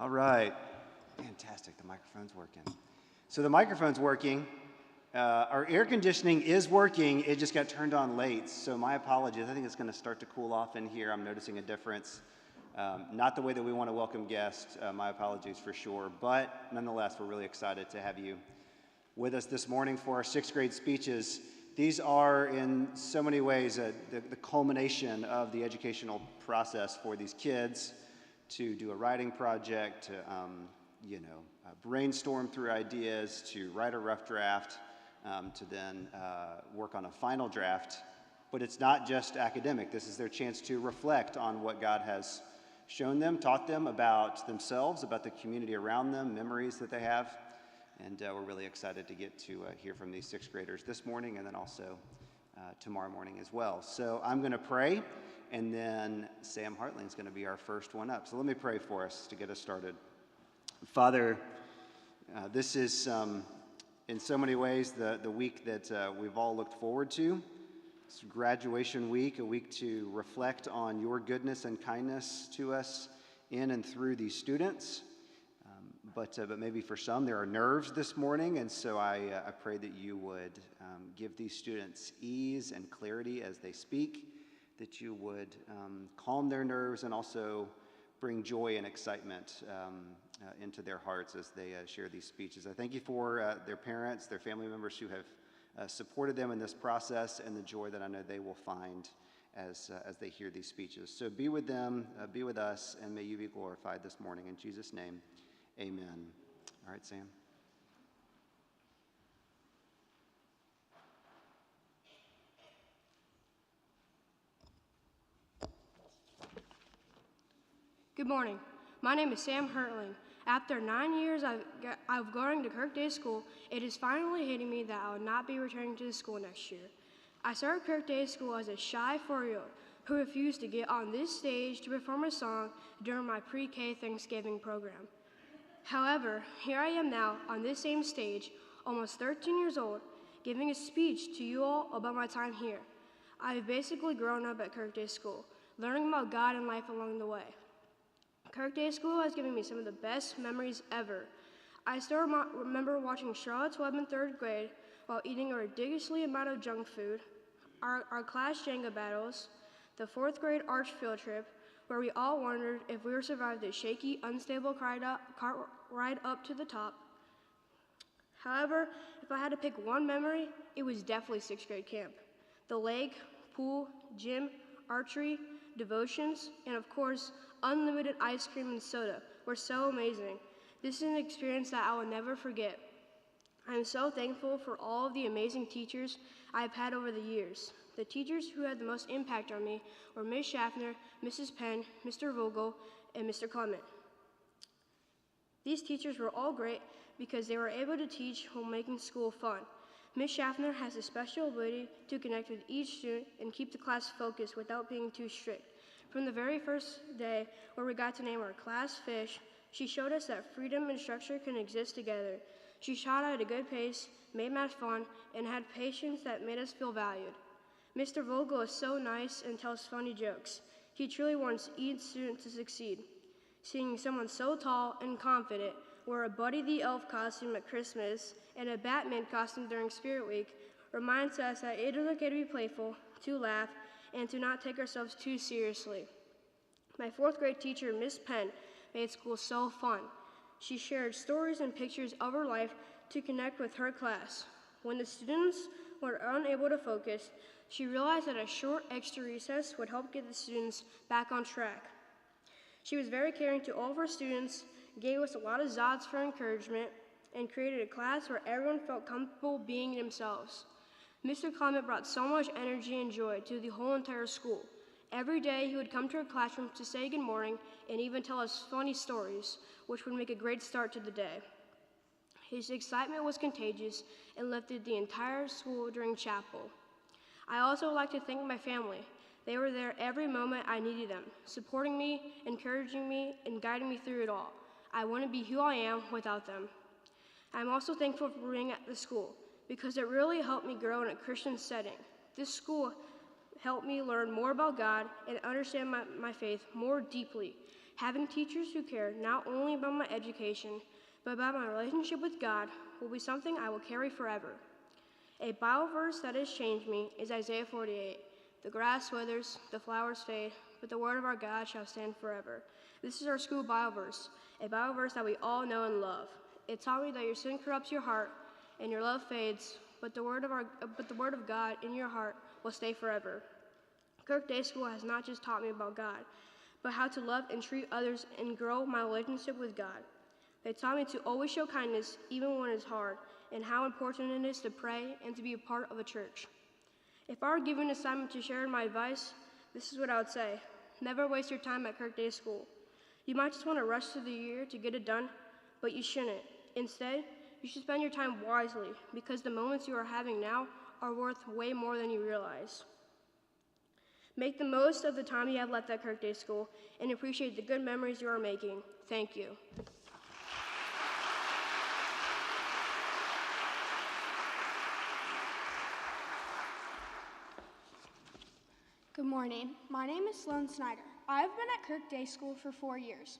All right. Fantastic. The microphone's working. So the microphone's working. Our air conditioning is working. It just got turned on late. So my apologies. I think it's going to start to cool off in here. I'm noticing a difference. Not the way that we want to welcome guests. My apologies for sure. But nonetheless, we're really excited to have you with us this morning for our sixth grade speeches. These are in so many ways the culmination of the educational process for these kids to do a writing project, to brainstorm through ideas, to write a rough draft, to then work on a final draft. But it's not just academic. This is their chance to reflect on what God has shown them, taught them about themselves, about the community around them, memories that they have. And we're really excited to get to hear from these sixth graders this morning and then also tomorrow morning as well. So I'm going to pray, and then Sam Hartling is going to be our first one up. So let me pray for us to get us started. Father, this is in so many ways the week that we've all looked forward to. It's graduation week, a week to reflect on your goodness and kindness to us in and through these students. But maybe for some there are nerves this morning, and so I pray that you would give these students ease and clarity as they speak, that you would calm their nerves and also bring joy and excitement into their hearts as they share these speeches. I thank you for their parents, their family members who have supported them in this process, and the joy that I know they will find as they hear these speeches. So be with them, be with us, and may you be glorified this morning. In Jesus' name, amen. All right, Sam. Good morning. My name is Sam Hertling. After 9 years of going to Kirkdale School, it is finally hitting me that I will not be returning to the school next year. I started Kirkdale School as a shy 4-year-old who refused to get on this stage to perform a song during my pre-K Thanksgiving program. However, here I am now on this same stage, almost 13 years old, giving a speech to you all about my time here. I've basically grown up at Kirkdale School, learning about God and life along the way. Kirkdale School has given me some of the best memories ever. I still remember watching Charlotte's Web in 3rd grade while eating a ridiculously amount of junk food, our class Jenga battles, the 4th grade arch field trip, where we all wondered if we would survive the shaky, unstable cart ride up to the top. However, if I had to pick one memory, it was definitely 6th grade camp. The lake, pool, gym, archery, devotions, and of course, unlimited ice cream and soda were so amazing. This is an experience that I will never forget. I am so thankful for all of the amazing teachers I have had over the years. The teachers who had the most impact on me were Ms. Schaffner, Mrs. Penn, Mr. Vogel, and Mr. Clement. These teachers were all great because they were able to teach while making school fun. Ms. Schaffner has a special ability to connect with each student and keep the class focused without being too strict. From the very first day where we got to name our class Fish, she showed us that freedom and structure can exist together. She taught at a good pace, made math fun, and had patience that made us feel valued. Mr. Vogel is so nice and tells funny jokes. He truly wants each student to succeed. Seeing someone so tall and confident wear a Buddy the Elf costume at Christmas and a Batman costume during Spirit Week reminds us that it is okay to be playful, to laugh, and to not take ourselves too seriously. My 4th grade teacher, Miss Penn, made school so fun. She shared stories and pictures of her life to connect with her class. When the students were unable to focus, she realized that a short extra recess would help get the students back on track. She was very caring to all of her students, gave us a lot of zods for encouragement, and created a class where everyone felt comfortable being themselves. Mr. Clement brought so much energy and joy to the whole entire school. Every day he would come to our classroom to say good morning and even tell us funny stories, which would make a great start to the day. His excitement was contagious and lifted the entire school during chapel. I also like to thank my family. They were there every moment I needed them, supporting me, encouraging me, and guiding me through it all. I wouldn't be who I am without them. I'm also thankful for being at the school because it really helped me grow in a Christian setting. This school helped me learn more about God and understand my faith more deeply. Having teachers who care not only about my education, but about my relationship with God will be something I will carry forever. A Bible verse that has changed me is Isaiah 48. The grass withers, the flowers fade, but the word of our God shall stand forever. This is our school Bible verse, a Bible verse that we all know and love. It taught me that your sin corrupts your heart and your love fades, but the word of God in your heart will stay forever. Kirk Day School has not just taught me about God, but how to love and treat others and grow my relationship with God. They taught me to always show kindness even when it's hard, and how important it is to pray and to be a part of a church. If I were given an assignment to share my advice, this is what I would say. Never waste your time at Kirk Day School. You might just want to rush through the year to get it done, but you shouldn't. Instead, you should spend your time wisely, because the moments you are having now are worth way more than you realize. Make the most of the time you have left at Kirk Day School and appreciate the good memories you are making. Thank you. Good morning. My name is Sloan Snyder. I've been at Kirk Day School for 4 years.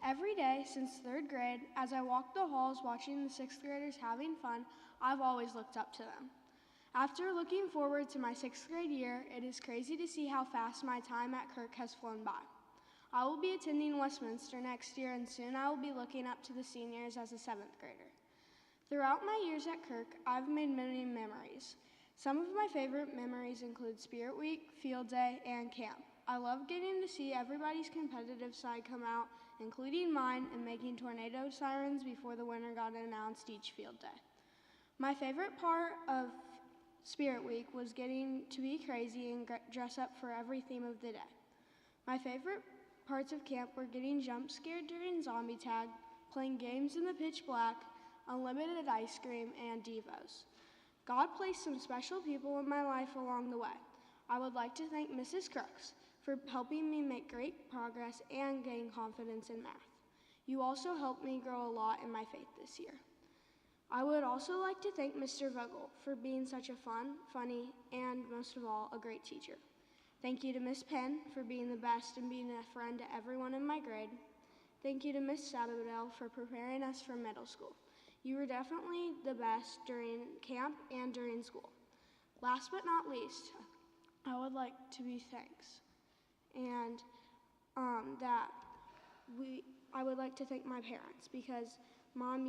Every day since 3rd grade, as I walk the halls watching the 6th graders having fun, I've always looked up to them. After looking forward to my 6th grade year, it is crazy to see how fast my time at Kirk has flown by. I will be attending Westminster next year, and soon I will be looking up to the seniors as a 7th grader. Throughout my years at Kirk, I've made many memories. Some of my favorite memories include Spirit Week, Field Day, and camp. I love getting to see everybody's competitive side come out, including mine, and making tornado sirens before the winner got announced each field day. My favorite part of Spirit Week was getting to be crazy and dress up for every theme of the day. My favorite parts of camp were getting jump scared during zombie tag, playing games in the pitch black, unlimited ice cream, and devos. God placed some special people in my life along the way. I would like to thank Mrs. Crooks for helping me make great progress and gain confidence in math. You also helped me grow a lot in my faith this year. I would also like to thank Mr. Vogel for being such a fun, funny, and most of all, a great teacher. Thank you to Miss Penn for being the best and being a friend to everyone in my grade. Thank you to Miss Sabadell for preparing us for middle school. You were definitely the best during camp and during school. Last but not least, I would like to be thanks. And I would like to thank my parents, because Mom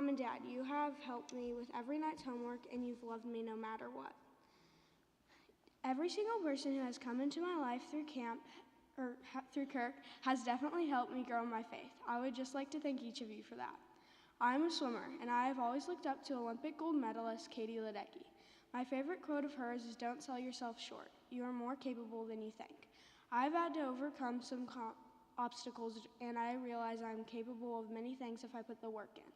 and Dad, you have helped me with every night's homework, and you've loved me no matter what. Every single person who has come into my life through camp or through Kirk has definitely helped me grow my faith. I would just like to thank each of you for that. I am a swimmer, and I have always looked up to Olympic gold medalist Katie Ledecky. My favorite quote of hers is, "Don't sell yourself short. You are more capable than you think." I've had to overcome some obstacles, and I realize I'm capable of many things if I put the work in.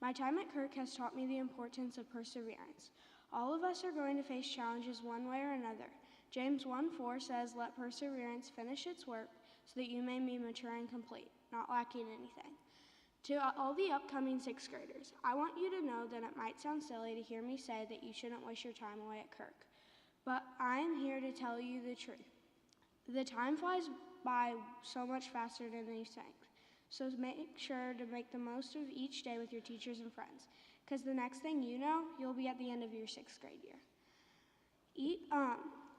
My time at Kirk has taught me the importance of perseverance. All of us are going to face challenges one way or another. James 1:4 says, "Let perseverance finish its work so that you may be mature and complete, not lacking anything." To all the upcoming 6th graders, I want you to know that it might sound silly to hear me say that you shouldn't waste your time away at Kirk, but I am here to tell you the truth. The time flies by so much faster than you think, so make sure to make the most of each day with your teachers and friends, because the next thing you know, you'll be at the end of your 6th grade year.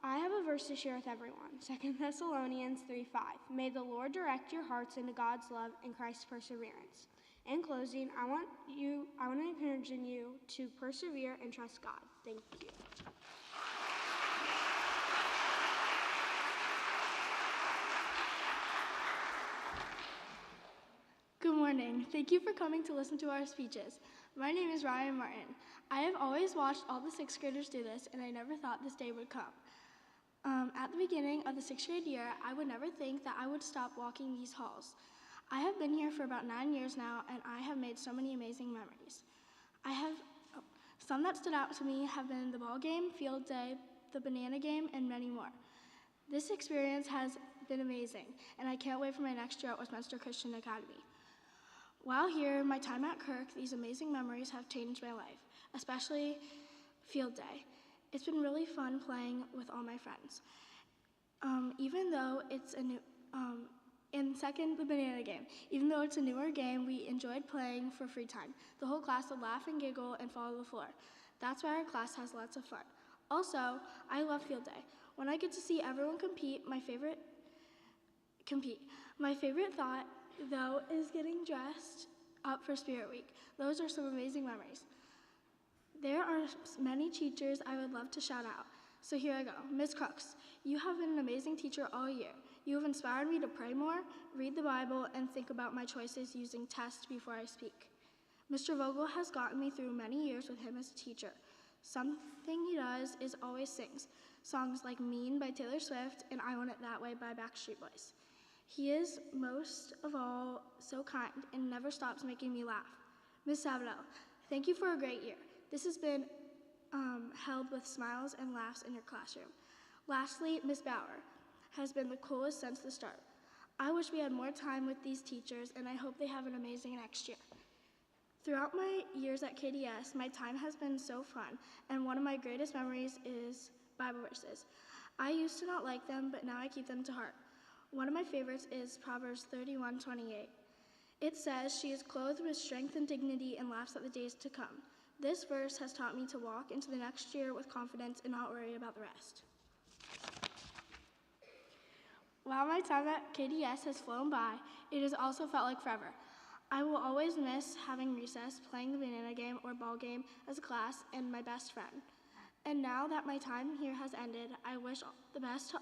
I have a verse to share with everyone, 2 Thessalonians 3:5. May the Lord direct your hearts into God's love and Christ's perseverance. In closing, I want to encourage you to persevere and trust God. Thank you. Good morning. Thank you for coming to listen to our speeches. My name is Ryan Martin. I have always watched all the 6th graders do this, and I never thought this day would come. At the beginning of the 6th grade year, I would never think that I would stop walking these halls. I have been here for about 9 years now, and I have made so many amazing memories. Some that stood out to me have been the ball game, field day, the banana game, and many more. This experience has been amazing, and I can't wait for my next year at Westminster Christian Academy. While here, my time at Kirk, these amazing memories have changed my life, especially field day. It's been really fun playing with all my friends. Even though it's And second, the banana game. Even though it's a newer game, we enjoyed playing for free time. The whole class would laugh and giggle and fall to the floor. That's why our class has lots of fun. Also, I love field day. When I get to see everyone compete. My favorite thought, though, is getting dressed up for Spirit Week. Those are some amazing memories. There are many teachers I would love to shout out. So here I go. Ms. Crooks, you have been an amazing teacher all year. You have inspired me to pray more, read the Bible, and think about my choices using tests before I speak. Mr. Vogel has gotten me through many years with him as a teacher. Something he does is always sings songs like Mean by Taylor Swift and I Want It That Way by Backstreet Boys. He is most of all so kind and never stops making me laugh. Ms. Sabadell, thank you for a great year. This has been held with smiles and laughs in your classroom. Lastly, Ms. Bauer has been the coolest since the start. I wish we had more time with these teachers, and I hope they have an amazing next year. Throughout my years at KDS, my time has been so fun, and one of my greatest memories is Bible verses. I used to not like them, but now I keep them to heart. One of my favorites is Proverbs 31:28. It says, "She is clothed with strength and dignity and laughs at the days to come." This verse has taught me to walk into the next year with confidence and not worry about the rest. While my time at KDS has flown by, it has also felt like forever. I will always miss having recess, playing the banana game or ball game as a class, and my best friend. And now that my time here has ended, I wish the best to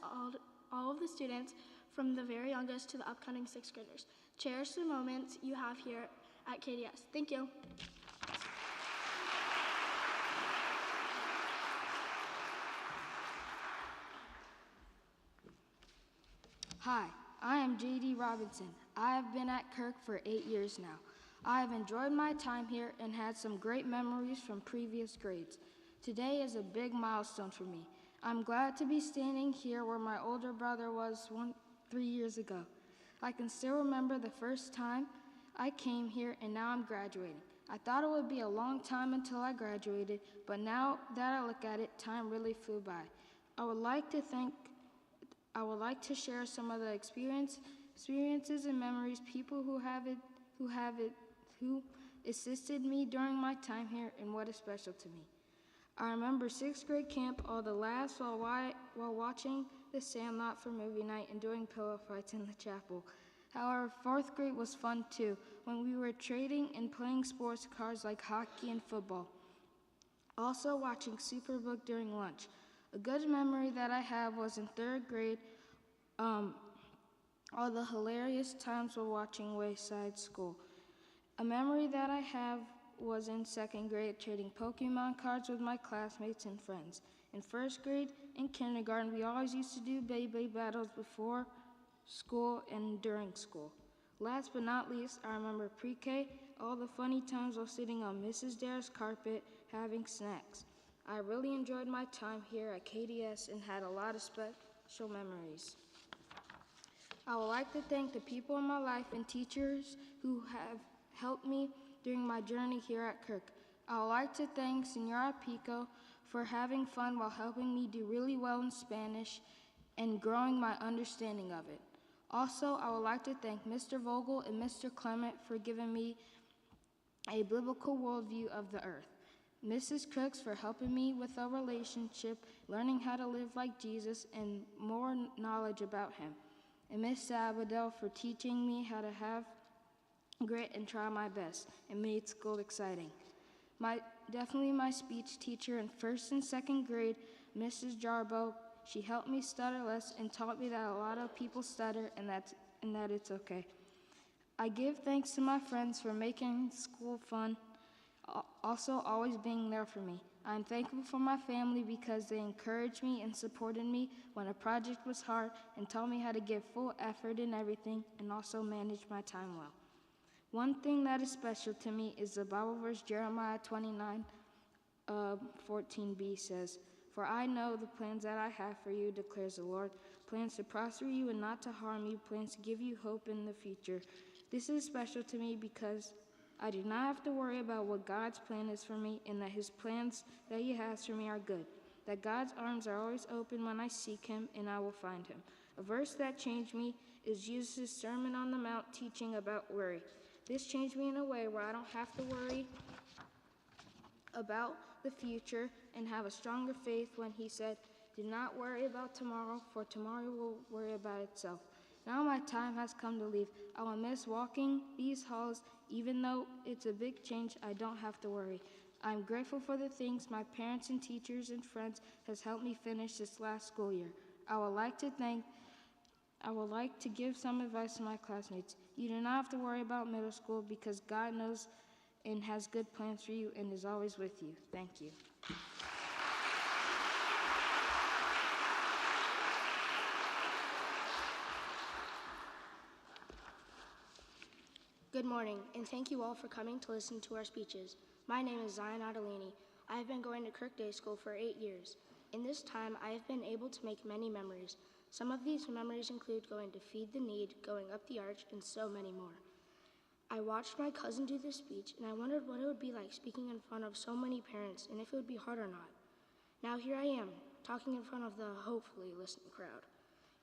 all of the students from the very youngest to the upcoming 6th graders. Cherish the moments you have here at KDS. Thank you. Hi, I am J.D. Robinson. I have been at Kirk for 8 years now. I have enjoyed my time here and had some great memories from previous grades. Today is a big milestone for me. I'm glad to be standing here where my older brother was 3 years ago. I can still remember the first time I came here and now I'm graduating. I thought it would be a long time until I graduated, but now that I look at it, time really flew by. I would like to share some of the experiences and memories, people who assisted me during my time here and what is special to me. I remember 6th grade camp, all the laughs while watching The Sandlot for movie night and doing pillow fights in the chapel. However, 4th grade was fun too, when we were trading and playing sports cards like hockey and football. Also watching Superbook during lunch. A good memory that I have was in 3rd grade, all the hilarious times while watching Wayside School. A memory that I have was in 2nd grade, trading Pokemon cards with my classmates and friends. In 1st grade and kindergarten, we always used to do Beyblade battles before school and during school. Last but not least, I remember pre-K, all the funny times while sitting on Mrs. Dare's carpet having snacks. I really enjoyed my time here at KDS and had a lot of special memories. I would like to thank the people in my life and teachers who have helped me during my journey here at Kirk. I would like to thank Senora Pico for having fun while helping me do really well in Spanish and growing my understanding of it. Also, I would like to thank Mr. Vogel and Mr. Clement for giving me a biblical worldview of the earth. Mrs. Crooks for helping me with our relationship, learning how to live like Jesus, and more knowledge about him. And Miss Sabadell for teaching me how to have grit and try my best and made school exciting. Definitely my speech teacher in 1st and 2nd grade, Mrs. Jarbo, she helped me stutter less and taught me that a lot of people stutter and that it's okay. I give thanks to my friends for making school fun, also always being there for me. I'm thankful for my family because they encouraged me and supported me when a project was hard and taught me how to give full effort in everything and also manage my time well. One thing that is special to me is the Bible verse Jeremiah 29:14b says, "For I know the plans that I have for you, declares the Lord, plans to prosper you and not to harm you, plans to give you hope in the future." This is special to me because I do not have to worry about what God's plan is for me and that his plans that he has for me are good. that God's arms are always open when I seek him, and I will find him. A verse that changed me is Jesus' Sermon on the Mount teaching about worry. This changed me in a way where I don't have to worry about the future and have a stronger faith when he said, "Do not worry about tomorrow, for tomorrow will worry about itself." Now my time has come to leave. I will miss walking these halls. Even though it's a big change, I don't have to worry. I'm grateful for the things my parents and teachers and friends has helped me finish this last school year. I would like to give some advice to my classmates. You do not have to worry about middle school because God knows and has good plans for you and is always with you. Thank you. Good morning, and thank you all for coming to listen to our speeches. My name is Zion Adalini. I have been going to Kirk Day School for 8 years. In this time, I have been able to make many memories. Some of these memories include going to Feed the Need, going up the arch, and so many more. I watched my cousin do this speech, and I wondered what it would be like speaking in front of so many parents, and if it would be hard or not. Now here I am, talking in front of the hopefully listening crowd.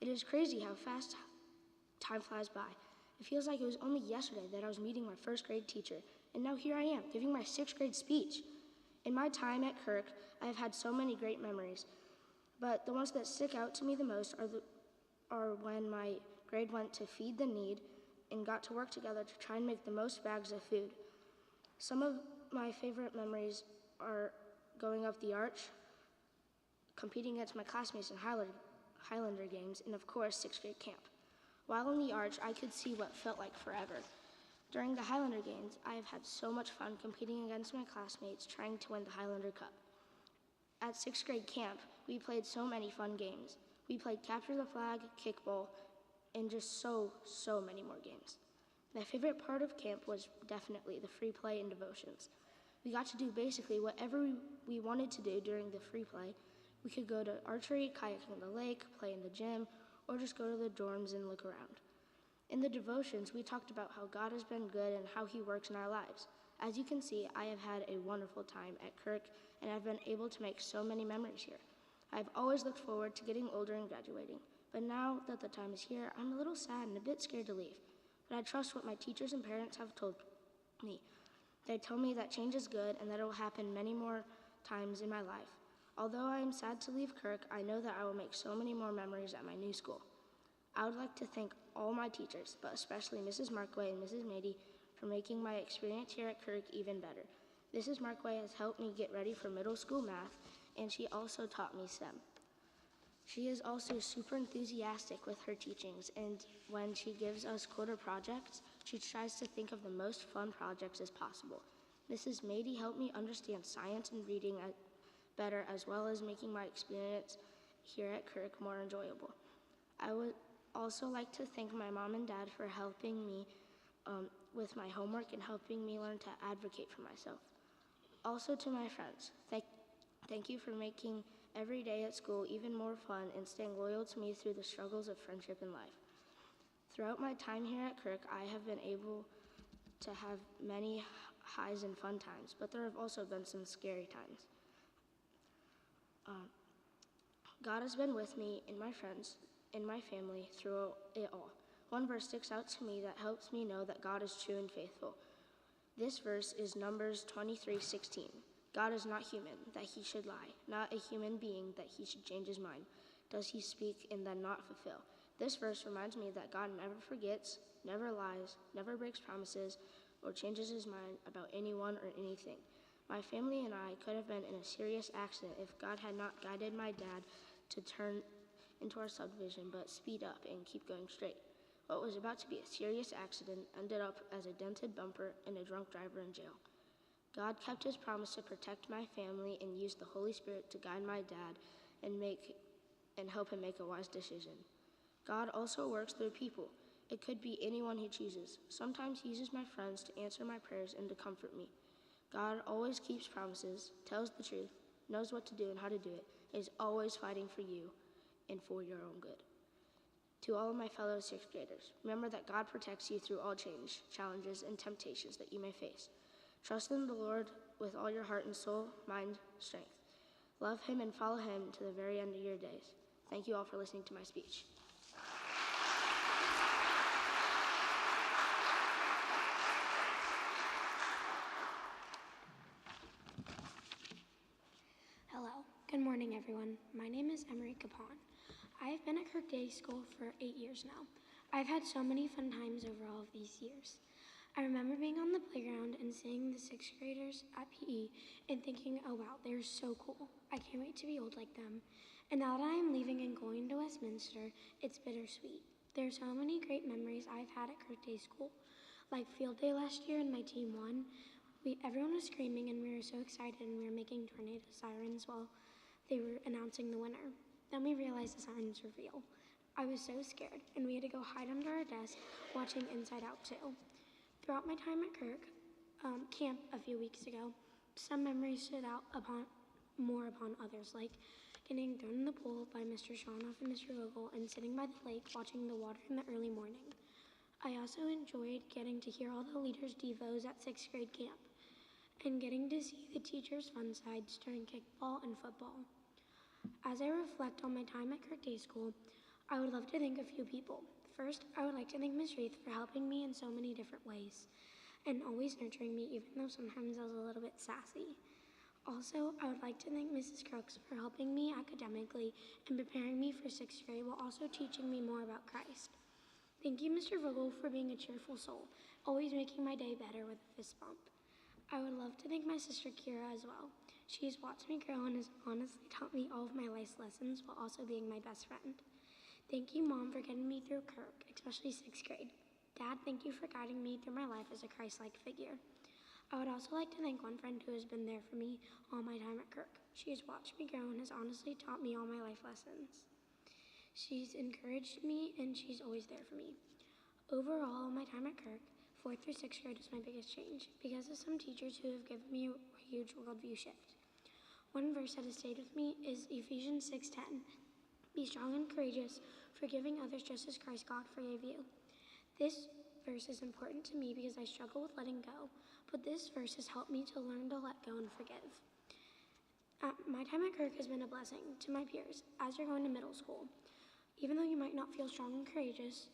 It is crazy how fast time flies by. It feels like it was only yesterday that I was meeting my first grade teacher, and now here I am, giving my 6th grade speech. In my time at Kirk, I have had so many great memories, but the ones that stick out to me the most are when my grade went to Feed the Need and got to work together to try and make the most bags of food. Some of my favorite memories are going up the arch, competing against my classmates in Highlander games, and of course, 6th grade camp. While in the arch, I could see what felt like forever. During the Highlander games, I have had so much fun competing against my classmates trying to win the Highlander Cup. At 6th grade camp, we played so many fun games. We played Capture the Flag, Kickball, and just so many more games. My favorite part of camp was definitely the free play and devotions. We got to do basically whatever we wanted to do during the free play. We could go to archery, kayaking in the lake, play in the gym, or just go to the dorms and look around. In the devotions, we talked about how God has been good and how he works in our lives. As you can see, I have had a wonderful time at Kirk, and I've been able to make so many memories here. I've always looked forward to getting older and graduating, but now that the time is here, I'm a little sad and a bit scared to leave. But I trust what my teachers and parents have told me. They tell me that change is good and that it will happen many more times in my life. Although I am sad to leave Kirk, I know that I will make so many more memories at my new school. I would like to thank all my teachers, but especially Mrs. Markway and Mrs. Mady, for making my experience here at Kirk even better. Mrs. Markway has helped me get ready for middle school math, and she also taught me STEM. She is also super enthusiastic with her teachings, and when she gives us quarter projects, she tries to think of the most fun projects as possible. Mrs. Mady helped me understand science and reading better, as well as making my experience here at Kirk more enjoyable. I would also like to thank my mom and dad for helping me with my homework and helping me learn to advocate for myself. Also to my friends, thank you for making every day at school even more fun and staying loyal to me through the struggles of friendship and life. Throughout my time here at Kirk, I have been able to have many highs and fun times, but there have also been some scary times. God has been with me and my friends and my family through it all. One verse sticks out to me that helps me know that God is true and faithful. This verse is Numbers 23:16. God is not human, that he should lie, not a human being, that he should change his mind. Does he speak and then not fulfill? This verse reminds me that God never forgets, never lies, never breaks promises, or changes his mind about anyone or anything. My family and I could have been in a serious accident if God had not guided my dad to turn into our subdivision, but speed up and keep going straight. What was about to be a serious accident ended up as a dented bumper and a drunk driver in jail. God kept his promise to protect my family and used the Holy Spirit to guide my dad and help him make a wise decision. God also works through people. It could be anyone he chooses. Sometimes he uses my friends to answer my prayers and to comfort me. God always keeps promises, tells the truth, knows what to do and how to do it, is always fighting for you and for your own good. To all of my fellow 6th graders, remember that God protects you through all change, challenges, and temptations that you may face. Trust in the Lord with all your heart and soul, mind, strength. Love him and follow him to the very end of your days. Thank you all for listening to my speech. Hello. Good morning, everyone. My name is Emery Capon. I have been at Kirk Day School for 8 years now. I've had so many fun times over all of these years. I remember being on the playground and seeing the sixth graders at PE and thinking, oh wow, they're so cool. I can't wait to be old like them. And now that I am leaving and going to Westminster, it's bittersweet. There are so many great memories I've had at Kirk Day School. Like field day last year and my team won. Everyone was screaming and we were so excited and we were making tornado sirens while they were announcing the winner. Then we realized the sirens were real. I was so scared and we had to go hide under our desk watching Inside Out 2. Throughout my time at Kirk camp a few weeks ago, some memories stood out more upon others, like getting thrown in the pool by Mr. Shawnoff and Mr. Vogel and sitting by the lake watching the water in the early morning. I also enjoyed getting to hear all the leaders' devos at sixth grade camp and getting to see the teachers' fun sides during kickball and football. As I reflect on my time at Kirk Day School, I would love to thank a few people. First, I would like to thank Ms. Reith for helping me in so many different ways and always nurturing me, even though sometimes I was a little bit sassy. Also, I would like to thank Mrs. Crooks for helping me academically and preparing me for sixth grade while also teaching me more about Christ. Thank you, Mr. Vogel, for being a cheerful soul, always making my day better with a fist bump. I would love to thank my sister Kira as well. She has watched me grow and has honestly taught me all of my life lessons while also being my best friend. Thank you, Mom, for getting me through Kirk, especially sixth grade. Dad, thank you for guiding me through my life as a Christ-like figure. I would also like to thank one friend who has been there for me all my time at Kirk. She has watched me grow and has honestly taught me all my life lessons. She's encouraged me and she's always there for me. Overall, my time at Kirk, 4th through 6th grade was my biggest change because of some teachers who have given me a huge worldview shift. One verse that has stayed with me is Ephesians 6:10. Be strong and courageous, forgiving others just as Christ God forgave you. This verse is important to me because I struggle with letting go, but this verse has helped me to learn to let go and forgive. My time at Kirk has been a blessing to my peers as you're going to middle school. Even though you might not feel strong and courageous,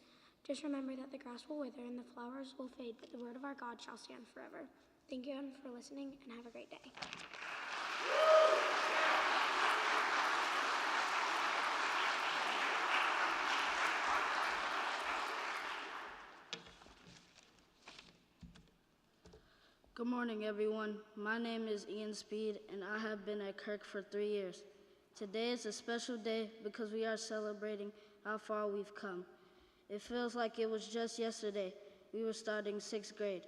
just remember that the grass will wither and the flowers will fade, but the word of our God shall stand forever. Thank you again for listening and have a great day. Good morning, everyone. My name is Ian Speed, and I have been at Kirk for 3 years. Today is a special day because we are celebrating how far we've come. It feels like it was just yesterday we were starting 6th grade,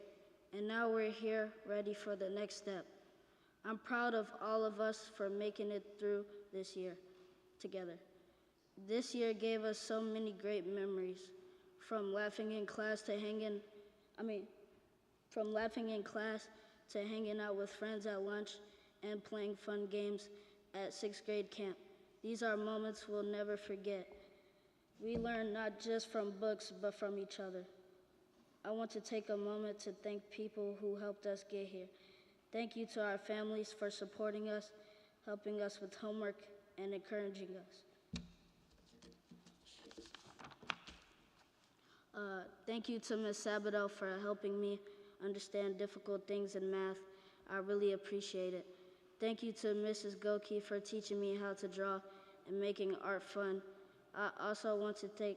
and now we're here ready for the next step. I'm proud of all of us for making it through this year together. This year gave us so many great memories, from laughing in class to hanging out with friends at lunch and playing fun games at 6th grade camp. These are moments we'll never forget. We learn not just from books, but from each other. I want to take a moment to thank people who helped us get here. Thank you to our families for supporting us, helping us with homework, and encouraging us. Thank you to Ms. Sabato for helping me understand difficult things in math. I really appreciate it. Thank you to Mrs. Goki for teaching me how to draw and making art fun. I also want to thank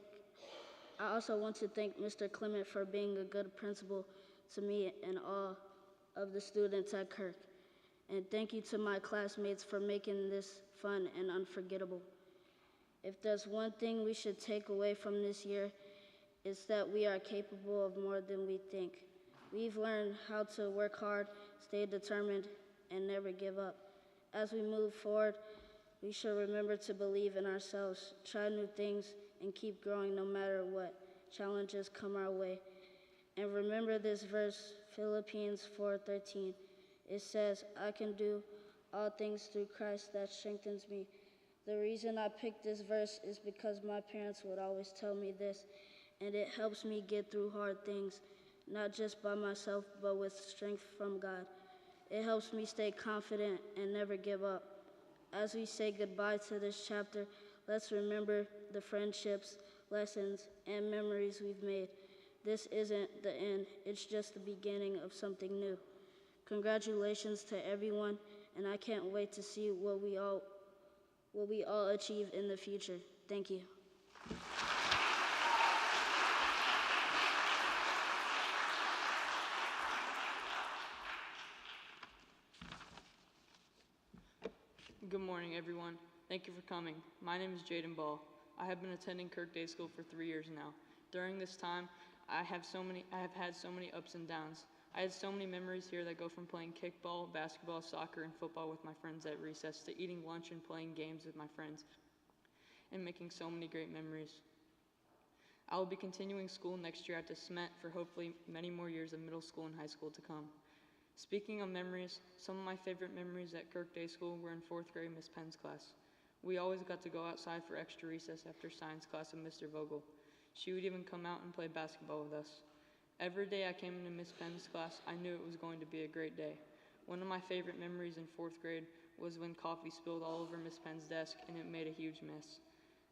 Mr. Clement for being a good principal to me and all of the students at Kirk. And thank you to my classmates for making this fun and unforgettable. If there's one thing we should take away from this year, it's that we are capable of more than we think. We've learned how to work hard, stay determined, and never give up. As we move forward, we should remember to believe in ourselves, try new things, and keep growing no matter what challenges come our way. And remember this verse, Philippians 4:13. It says, I can do all things through Christ that strengthens me. The reason I picked this verse is because my parents would always tell me this, and it helps me get through hard things, not just by myself, but with strength from God. It helps me stay confident and never give up. As we say goodbye to this chapter, let's remember the friendships, lessons, and memories we've made. This isn't the end, it's just the beginning of something new. Congratulations to everyone, and I can't wait to see what we all achieve in the future. Thank you. Good morning, everyone. Thank you for coming. My name is Jaden Ball. I have been attending Kirk Day School for 3 years now. During this time, I have had so many ups and downs. I had so many memories here that go from playing kickball, basketball, soccer, and football with my friends at recess to eating lunch and playing games with my friends and making so many great memories. I will be continuing school next year at DeSmet for hopefully many more years of middle school and high school to come. Speaking of memories, some of my favorite memories at Kirk Day School were in 4th grade Miss Penn's class. We always got to go outside for extra recess after science class with Mr. Vogel. She would even come out and play basketball with us. Every day I came into Miss Penn's class, I knew it was going to be a great day. One of my favorite memories in 4th grade was when coffee spilled all over Miss Penn's desk and it made a huge mess.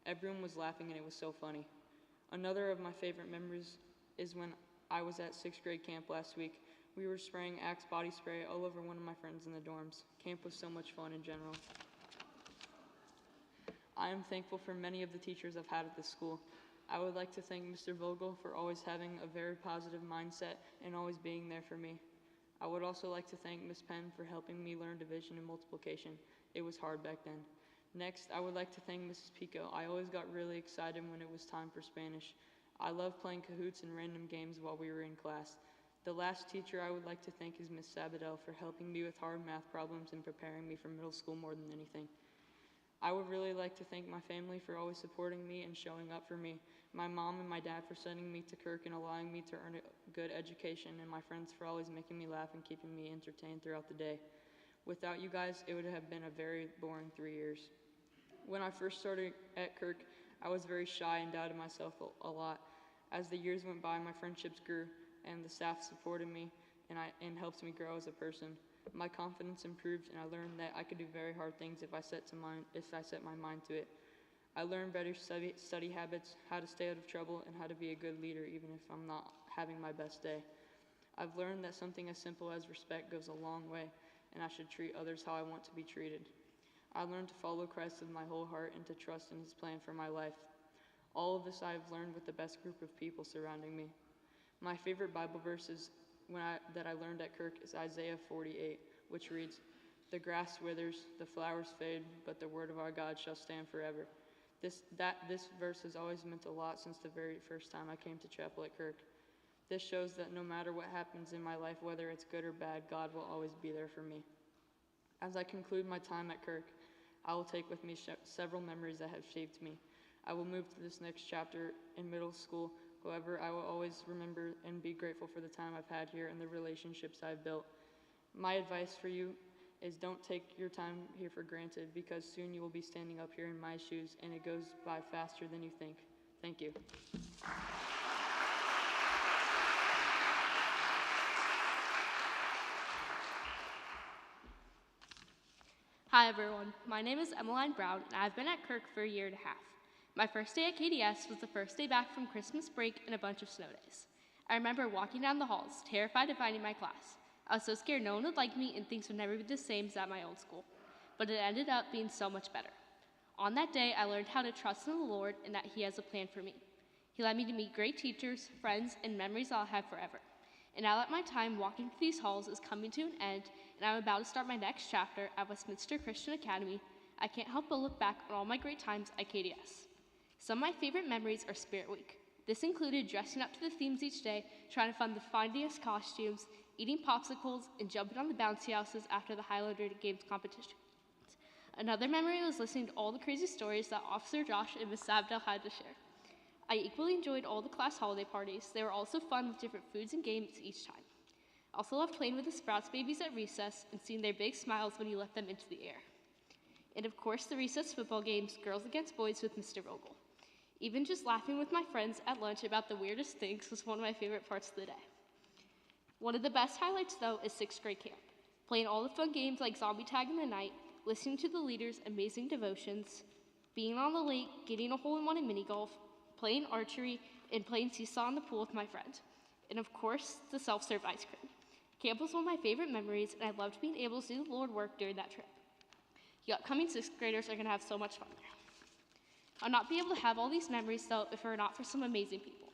Everyone was laughing and it was so funny. Another of my favorite memories is when I was at 6th grade camp last week. We were spraying Axe body spray all over one of my friends in the dorms. Camp was so much fun in general. I am thankful for many of the teachers I've had at this school. I would like to thank Mr. Vogel for always having a very positive mindset and always being there for me. I would also like to thank Miss Penn for helping me learn division and multiplication. It was hard back then. Next, I would like to thank Mrs. Pico. I always got really excited when it was time for Spanish. I loved playing cahoots and random games while we were in class. The last teacher I would like to thank is Miss Sabadell for helping me with hard math problems and preparing me for middle school more than anything. I would really like to thank my family for always supporting me and showing up for me, my mom and my dad for sending me to Kirk and allowing me to earn a good education, and my friends for always making me laugh and keeping me entertained throughout the day. Without you guys, it would have been a very boring 3 years. When I first started at Kirk, I was very shy and doubted myself a lot. As the years went by, my friendships grew, and the staff supported me and helped me grow as a person. My confidence improved, and I learned that I could do very hard things if I set my mind to it. I learned better study habits, how to stay out of trouble, and how to be a good leader even if I'm not having my best day. I've learned that something as simple as respect goes a long way, and I should treat others how I want to be treated. I learned to follow Christ with my whole heart and to trust in His plan for my life. All of this I have learned with the best group of people surrounding me. My favorite Bible verses that I learned at Kirk is Isaiah 48, which reads, "The grass withers, the flowers fade, but the word of our God shall stand forever." This verse has always meant a lot since the very first time I came to chapel at Kirk. This shows that no matter what happens in my life, whether it's good or bad, God will always be there for me. As I conclude my time at Kirk, I will take with me several memories that have shaped me. I will move to this next chapter in middle school. However, I will always remember and be grateful for the time I've had here and the relationships I've built. My advice for you is don't take your time here for granted, because soon you will be standing up here in my shoes and it goes by faster than you think. Thank you. Hi everyone, my name is Emmeline Brown and I've been at Kirk for a year and a half. My first day at KDS was the first day back from Christmas break and a bunch of snow days. I remember walking down the halls, terrified of finding my class. I was so scared no one would like me and things would never be the same as at my old school. But it ended up being so much better. On that day, I learned how to trust in the Lord and that He has a plan for me. He led me to meet great teachers, friends, and memories I'll have forever. And now that my time walking through these halls is coming to an end and I'm about to start my next chapter at Westminster Christian Academy, I can't help but look back on all my great times at KDS. Some of my favorite memories are Spirit Week. This included dressing up to the themes each day, trying to find the finest costumes, eating popsicles, and jumping on the bouncy houses after the Highlander Games competition. Another memory was listening to all the crazy stories that Officer Josh and Miss Sabdell had to share. I equally enjoyed all the class holiday parties. They were also fun with different foods and games each time. I also loved playing with the Sprouts babies at recess and seeing their big smiles when you let them into the air. And of course, the recess football games, girls against boys with Mr. Vogel. Even just laughing with my friends at lunch about the weirdest things was one of my favorite parts of the day. One of the best highlights, though, is 6th grade camp. Playing all the fun games like zombie tag in the night, listening to the leaders' amazing devotions, being on the lake, getting a hole-in-one in mini golf, playing archery, and playing seesaw in the pool with my friend. And of course, the self-serve ice cream. Camp was one of my favorite memories, and I loved being able to do the Lord work during that trip. The upcoming sixth graders are going to have so much fun there. I'll not be able to have all these memories, though, if it were not for some amazing people.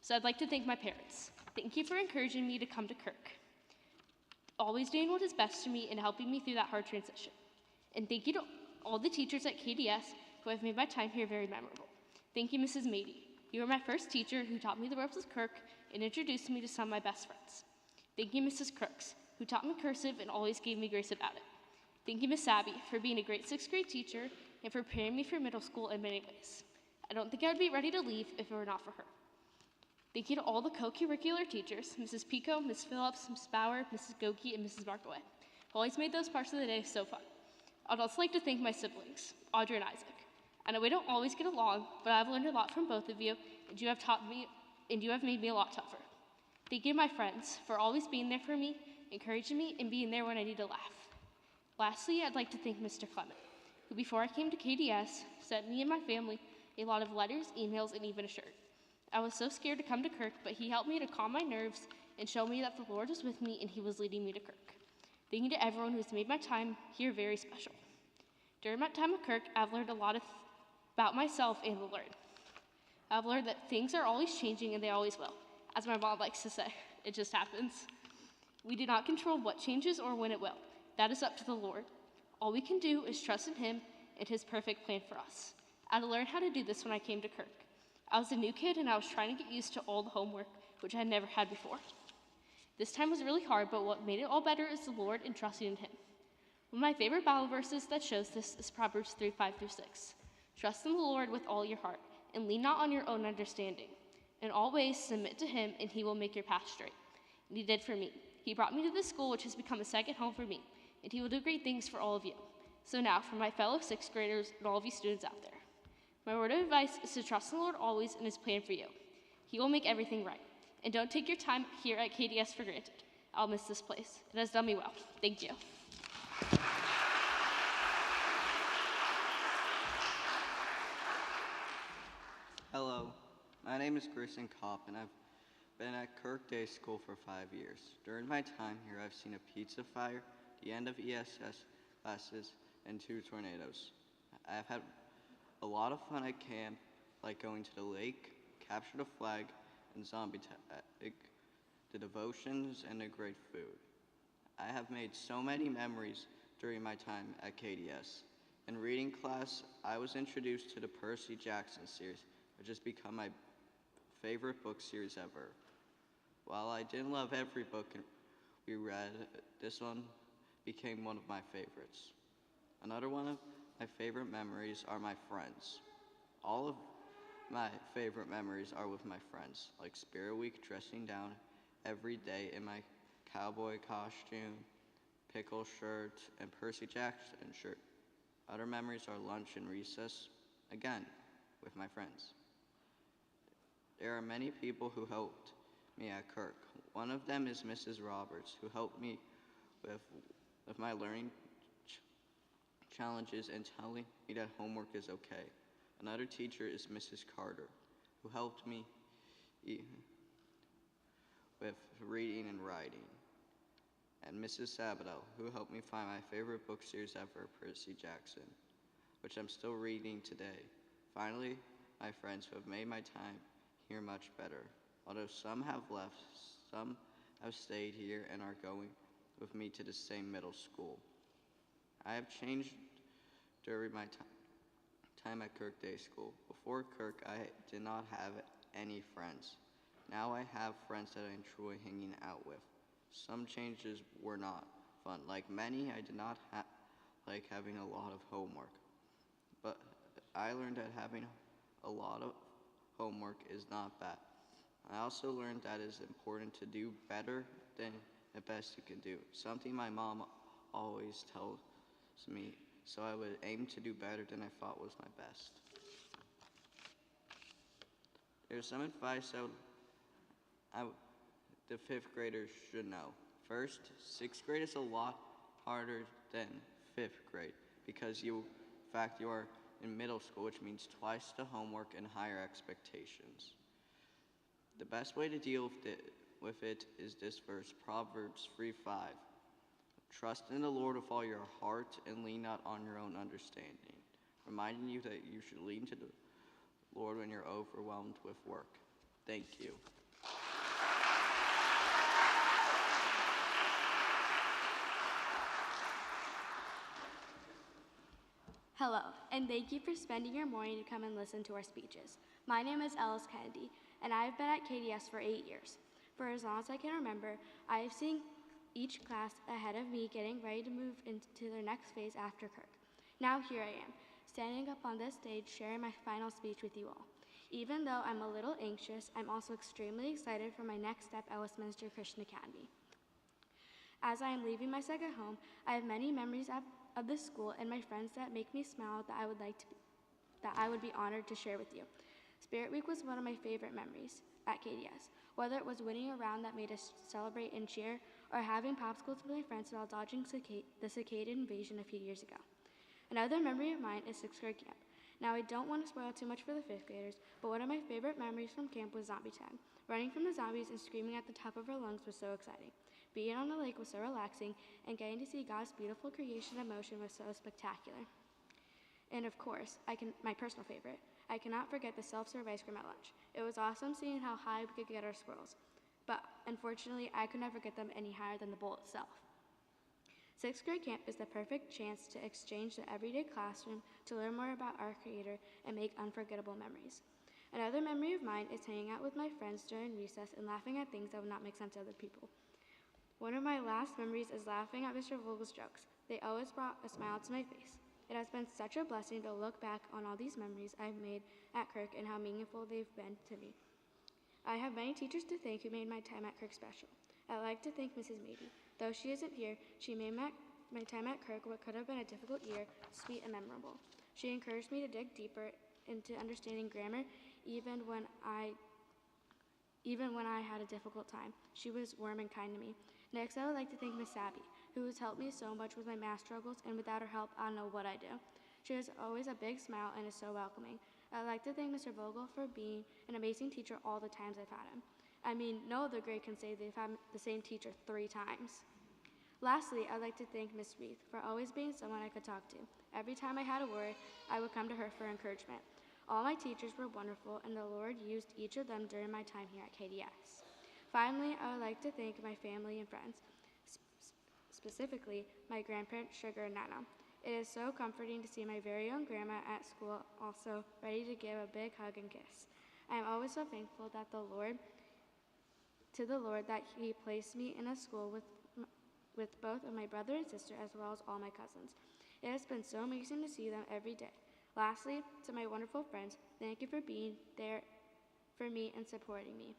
So I'd like to thank my parents. Thank you for encouraging me to come to Kirk, always doing what is best to me and helping me through that hard transition. And thank you to all the teachers at KDS who have made my time here very memorable. Thank you, Mrs. Mady. You were my first teacher who taught me the ropes of Kirk and introduced me to some of my best friends. Thank you, Mrs. Crooks, who taught me cursive and always gave me grace about it. Thank you, Miss Abby, for being a great sixth grade teacher and for preparing me for middle school in many ways. I don't think I would be ready to leave if it were not for her. Thank you to all the co-curricular teachers, Mrs. Pico, Ms. Phillips, Ms. Bauer, Mrs. Goki, and Mrs. Barkaway, who always made those parts of the day so fun. I'd also like to thank my siblings, Audrey and Isaac. I know we don't always get along, but I've learned a lot from both of you, and you have made me a lot tougher. Thank you to my friends for always being there for me, encouraging me, and being there when I need to laugh. Lastly, I'd like to thank Mr. Clement, who before I came to KDS, sent me and my family a lot of letters, emails, and even a shirt. I was so scared to come to Kirk, but he helped me to calm my nerves and show me that the Lord was with me and he was leading me to Kirk. Thank you to everyone who's made my time here very special. During my time at Kirk, I've learned a lot about myself and the Lord. I've learned that things are always changing and they always will. As my mom likes to say, it just happens. We do not control what changes or when it will. That is up to the Lord. All we can do is trust in him and his perfect plan for us. I had to learn how to do this when I came to Kirk. I was a new kid and I was trying to get used to all the homework, which I had never had before. This time was really hard, but what made it all better is the Lord and trusting in him. One of my favorite Bible verses that shows this is Proverbs 3:5-6. Trust in the Lord with all your heart and lean not on your own understanding. In all ways submit to him and he will make your path straight. And he did for me. He brought me to this school, which has become a second home for me, and he will do great things for all of you. So now, for my fellow sixth graders and all of you students out there, my word of advice is to trust in the Lord always in his plan for you. He will make everything right. And don't take your time here at KDS for granted. I'll miss this place. It has done me well. Thank you. Hello, my name is Grayson Kopp, and I've been at Kirk Day School for 5 years. During my time here, I've seen a pizza fire, the end of ESS classes, and 2 tornadoes. I've had a lot of fun at camp, like going to the lake, capture the flag, and zombie tag, the devotions, and the great food. I have made so many memories during my time at KDS. In reading class, I was introduced to the Percy Jackson series, which has become my favorite book series ever. While I didn't love every book we read, this one became one of my favorites. Another one of my favorite memories are my friends. All of my favorite memories are with my friends, like Spirit Week, dressing down every day in my cowboy costume, pickle shirt, and Percy Jackson shirt. Other memories are lunch and recess, again, with my friends. There are many people who helped me at Kirk. One of them is Mrs. Roberts, who helped me with my learning challenges and telling me that homework is okay. Another teacher is Mrs. Carter, who helped me with reading and writing. And Mrs. Sabato, who helped me find my favorite book series ever, Percy Jackson, which I'm still reading today. Finally, my friends who have made my time here much better. Although some have left, some have stayed here and are going with me to the same middle school. I have changed during my time at Kirk Day School. Before Kirk, I did not have any friends. Now I have friends that I enjoy hanging out with. Some changes were not fun. Like many, I did not like having a lot of homework. But I learned that having a lot of homework is not bad. I also learned that it is important to do better than the best you can do, something my mom always tells me, so I would aim to do better than I thought was my best. There's some advice the 5th graders should know. First, 6th grade is a lot harder than 5th grade. because you are in middle school, which means twice the homework and higher expectations. The best way to deal with it is this verse, Proverbs 3:5. Trust in the Lord with all your heart and lean not on your own understanding, reminding you that you should lean to the Lord when you're overwhelmed with work. Thank you. Hello, and thank you for spending your morning to come and listen to our speeches. My name is Ellis Kennedy, and I have been at KDS for 8 years. For as long as I can remember, I have seen each class ahead of me getting ready to move into their next phase after Kirk. Now here I am, standing up on this stage sharing my final speech with you all. Even though I'm a little anxious, I'm also extremely excited for my next step at Westminster Christian Academy. As I am leaving my second home, I have many memories of this school and my friends that make me smile that I would be honored to share with you. Spirit Week was one of my favorite memories at KDS, whether it was winning a round that made us celebrate and cheer, or having popsicles with my friends while dodging the cicada invasion a few years ago. Another memory of mine is sixth grade camp. Now, I don't want to spoil too much for the fifth graders, but one of my favorite memories from camp was zombie time. Running from the zombies and screaming at the top of our lungs was so exciting. Being on the lake was so relaxing, and getting to see God's beautiful creation in motion was so spectacular. And of course, my personal favorite, I cannot forget the self-serve ice cream at lunch. It was awesome seeing how high we could get our swirls, but unfortunately, I could never get them any higher than the bowl itself. Sixth grade camp is the perfect chance to exchange the everyday classroom, to learn more about our Creator, and make unforgettable memories. Another memory of mine is hanging out with my friends during recess and laughing at things that would not make sense to other people. One of my last memories is laughing at Mr. Vogel's jokes. They always brought a smile to my face. It has been such a blessing to look back on all these memories I've made at Kirk and how meaningful they've been to me. I have many teachers to thank who made my time at Kirk special. I'd like to thank Mrs. Mady. Though she isn't here, she made my time at Kirk what could have been a difficult year sweet and memorable. She encouraged me to dig deeper into understanding grammar even when I had a difficult time. She was warm and kind to me. Next, I would like to thank Miss Abby, who has helped me so much with my math struggles, and without her help, I don't know what I do. She has always a big smile and is so welcoming. I'd like to thank Mr. Vogel for being an amazing teacher all the times I've had him. I mean, no other grade can say they've had the same teacher 3 times. Lastly, I'd like to thank Miss Reith for always being someone I could talk to. Every time I had a worry, I would come to her for encouragement. All my teachers were wonderful, and the Lord used each of them during my time here at KDS. Finally, I would like to thank my family and friends, specifically my grandparents, Sugar and Nana. It is so comforting to see my very own grandma at school also ready to give a big hug and kiss. I am always so thankful that the Lord that He placed me in a school with both of my brother and sister as well as all my cousins. It has been so amazing to see them every day. Lastly, to my wonderful friends, thank you for being there for me and supporting me.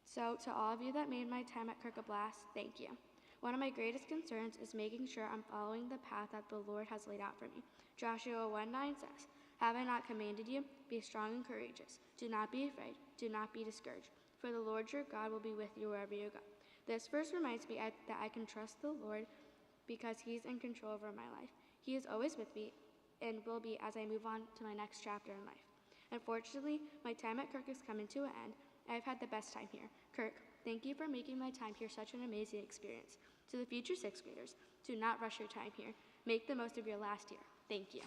So, to all of you that made my time at Kirk a blast, thank you. One of my greatest concerns is making sure I'm following the path that the Lord has laid out for me. Joshua 1:9 says, "Have I not commanded you? Be strong and courageous. Do not be afraid. Do not be discouraged. For the Lord your God will be with you wherever you go." This verse reminds me that I can trust the Lord because He's in control over my life. He is always with me and will be as I move on to my next chapter in life. Unfortunately, my time at Kirk is coming to an end. I've had the best time here. Kirk, thank you for making my time here such an amazing experience. To the future sixth graders, do not rush your time here. Make the most of your last year. Thank you.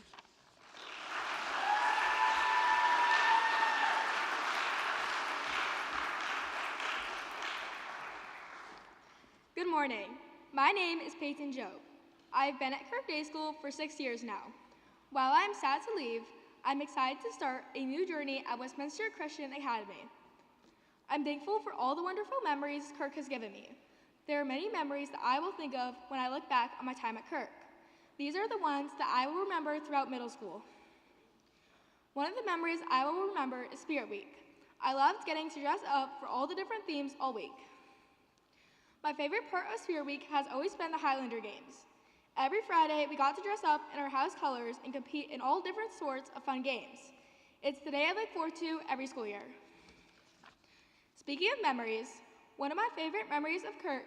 Good morning. My name is Peyton Jobe. I've been at Kirk Day School for 6 years now. While I'm sad to leave, I'm excited to start a new journey at Westminster Christian Academy. I'm thankful for all the wonderful memories Kirk has given me. There are many memories that I will think of when I look back on my time at Kirk. These are the ones that I will remember throughout middle school. One of the memories I will remember is Spirit Week. I loved getting to dress up for all the different themes all week. My favorite part of Spirit Week has always been the Highlander games. Every Friday, we got to dress up in our house colors and compete in all different sorts of fun games. It's the day I look forward to every school year. Speaking of memories, one of my favorite memories of Kirk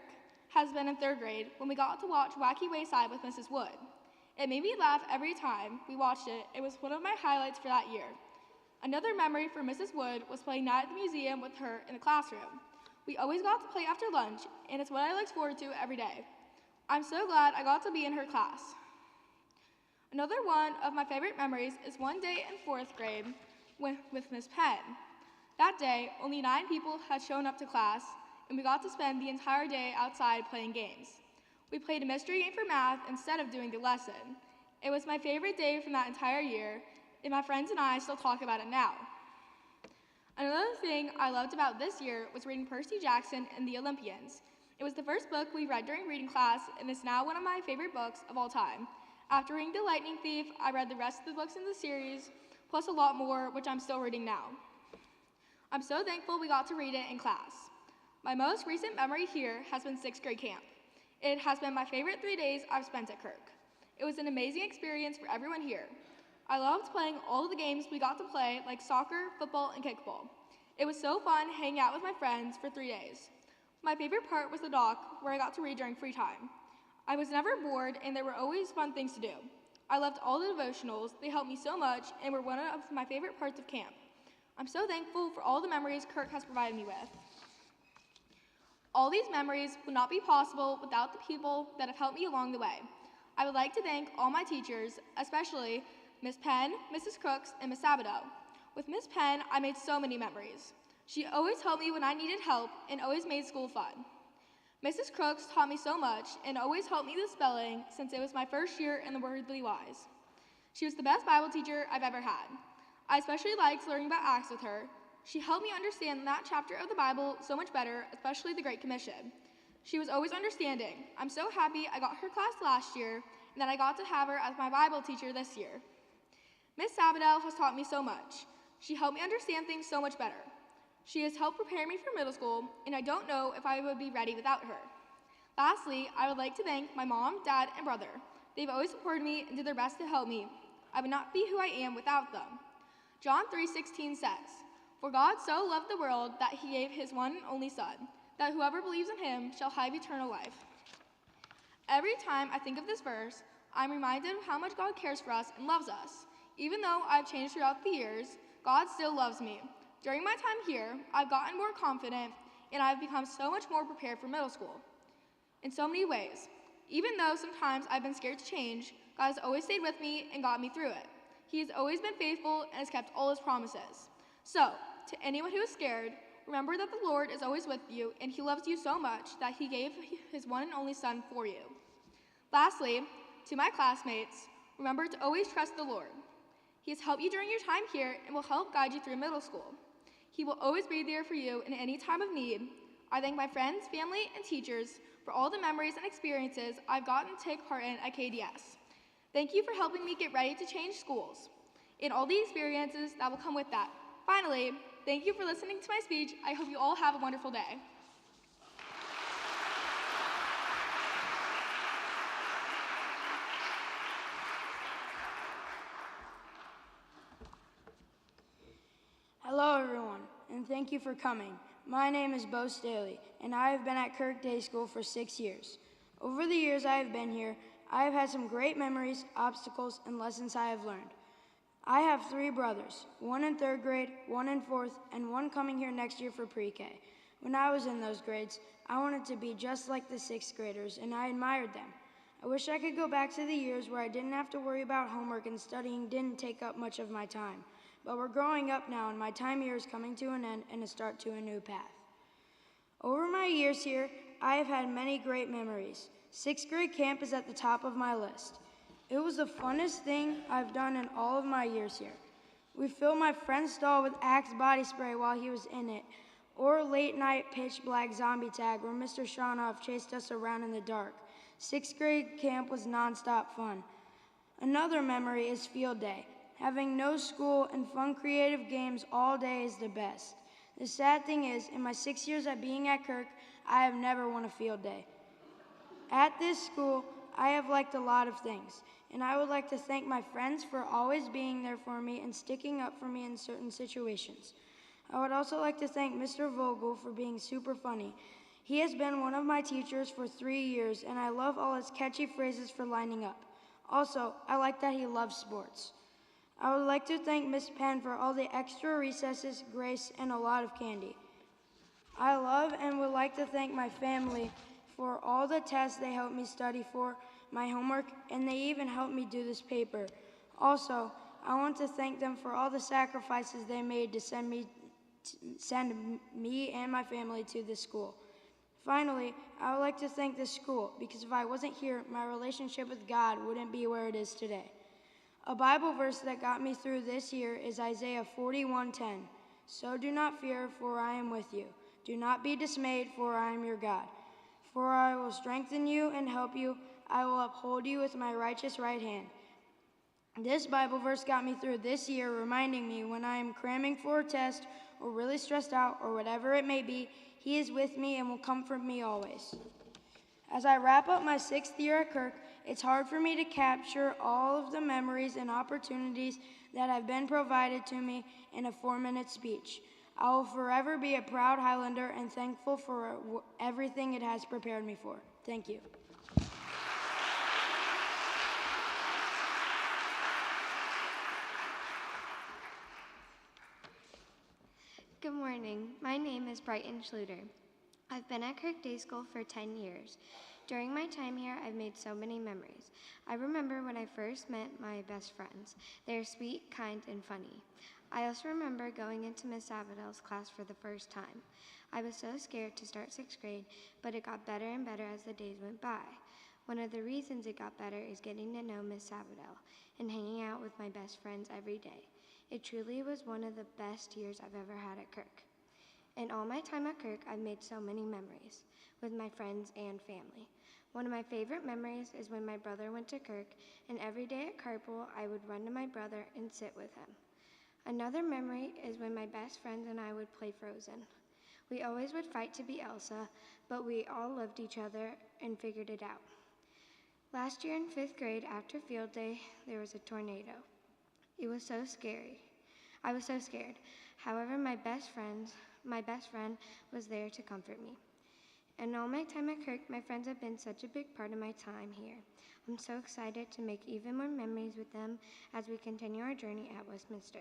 has been in 3rd grade when we got to watch Wacky Wayside with Mrs. Wood. It made me laugh every time we watched it. It was one of my highlights for that year. Another memory for Mrs. Wood was playing night at the museum with her in the classroom. We always got to play after lunch, and it's what I look forward to every day. I'm so glad I got to be in her class. Another one of my favorite memories is one day in 4th grade with Miss Penn. That day, only 9 people had shown up to class, and we got to spend the entire day outside playing games. We played a mystery game for math instead of doing the lesson. It was my favorite day from that entire year, and my friends and I still talk about it now. Another thing I loved about this year was reading Percy Jackson and the Olympians. It was the first book we read during reading class, and is now one of my favorite books of all time. After reading The Lightning Thief, I read the rest of the books in the series, plus a lot more, which I'm still reading now. I'm so thankful we got to read it in class. My most recent memory here has been 6th grade camp. It has been my favorite 3 days I've spent at Kirk. It was an amazing experience for everyone here. I loved playing all of the games we got to play, like soccer, football, and kickball. It was so fun hanging out with my friends for 3 days. My favorite part was the dock, where I got to read during free time. I was never bored, and there were always fun things to do. I loved all the devotionals. They helped me so much and were one of my favorite parts of camp. I'm so thankful for all the memories Kirk has provided me with. All these memories would not be possible without the people that have helped me along the way. I would like to thank all my teachers, especially Miss Penn, Mrs. Crooks, and Miss Sabato. With Miss Penn, I made so many memories. She always helped me when I needed help and always made school fun. Mrs. Crooks taught me so much and always helped me with spelling since it was my first year in the Wordly Wise. She was the best Bible teacher I've ever had. I especially liked learning about Acts with her. She helped me understand that chapter of the Bible so much better, especially the Great Commission. She was always understanding. I'm so happy I got her class last year and that I got to have her as my Bible teacher this year. Miss Sabato has taught me so much. She helped me understand things so much better. She has helped prepare me for middle school, and I don't know if I would be ready without her. Lastly, I would like to thank my mom, dad, and brother. They've always supported me and did their best to help me. I would not be who I am without them. John 3:16 says, "For God so loved the world that he gave his one and only Son, that whoever believes in him shall have eternal life." Every time I think of this verse, I'm reminded of how much God cares for us and loves us. Even though I've changed throughout the years, God still loves me. During my time here, I've gotten more confident and I've become so much more prepared for middle school. In so many ways. Even though sometimes I've been scared to change, God has always stayed with me and got me through it. He has always been faithful and has kept all his promises. So, to anyone who is scared, remember that the Lord is always with you and he loves you so much that he gave his one and only Son for you. Lastly, to my classmates, remember to always trust the Lord. He has helped you during your time here and will help guide you through middle school. He will always be there for you in any time of need. I thank my friends, family, and teachers for all the memories and experiences I've gotten to take part in at KDS. Thank you for helping me get ready to change schools and all the experiences that will come with that. Finally, thank you for listening to my speech. I hope you all have a wonderful day. Hello, everyone, and thank you for coming. My name is Bo Staley, and I have been at Kirk Day School for 6 years. Over the years I have been here, I have had some great memories, obstacles, and lessons I have learned. I have 3 brothers, one in 3rd grade, one in 4th, and one coming here next year for pre-K. When I was in those grades, I wanted to be just like the 6th graders, and I admired them. I wish I could go back to the years where I didn't have to worry about homework and studying didn't take up much of my time. But we're growing up now, and my time here is coming to an end and a start to a new path. Over my years here, I have had many great memories. 6th grade camp is at the top of my list. It was the funnest thing I've done in all of my years here. We filled my friend's stall with Axe body spray while he was in it, or late night pitch black zombie tag where Mr. Shanoff chased us around in the dark. 6th grade camp was nonstop fun. Another memory is field day. Having no school and fun creative games all day is the best. The sad thing is, in my 6 years at being at Kirk, I have never won a field day. At this school, I have liked a lot of things, and I would like to thank my friends for always being there for me and sticking up for me in certain situations. I would also like to thank Mr. Vogel for being super funny. He has been one of my teachers for 3 years, and I love all his catchy phrases for lining up. Also, I like that he loves sports. I would like to thank Miss Penn for all the extra recesses, grace, and a lot of candy. I love and would like to thank my family for all the tests they helped me study for, my homework, and they even helped me do this paper. Also, I want to thank them for all the sacrifices they made to send me and my family to this school. Finally, I would like to thank this school because if I wasn't here, my relationship with God wouldn't be where it is today. A Bible verse that got me through this year is Isaiah 41:10. So do not fear, for I am with you. Do not be dismayed, for I am your God. For I will strengthen you and help you. I will uphold you with my righteous right hand. This Bible verse got me through this year, reminding me when I am cramming for a test or really stressed out or whatever it may be, He is with me and will comfort me always. As I wrap up my 6th year at Kirk, it's hard for me to capture all of the memories and opportunities that have been provided to me in a 4-minute speech. I will forever be a proud Highlander and thankful for everything it has prepared me for. Thank you. Good morning. My name is Brighton Schluter. I've been at Kirk Day School for 10 years. During my time here, I've made so many memories. I remember when I first met my best friends. They're sweet, kind, and funny. I also remember going into Miss Avidel's class for the first time. I was so scared to start 6th grade, but it got better and better as the days went by. One of the reasons it got better is getting to know Miss Avidel and hanging out with my best friends every day. It truly was one of the best years I've ever had at Kirk. In all my time at Kirk, I've made so many memories with my friends and family. One of my favorite memories is when my brother went to Kirk, and every day at carpool, I would run to my brother and sit with him. Another memory is when my best friends and I would play Frozen. We always would fight to be Elsa, but we all loved each other and figured it out. Last year in 5th grade, after field day, there was a tornado. It was so scary. I was so scared. However, my best friend was there to comfort me. In all my time at Kirk, my friends have been such a big part of my time here. I'm so excited to make even more memories with them as we continue our journey at Westminster.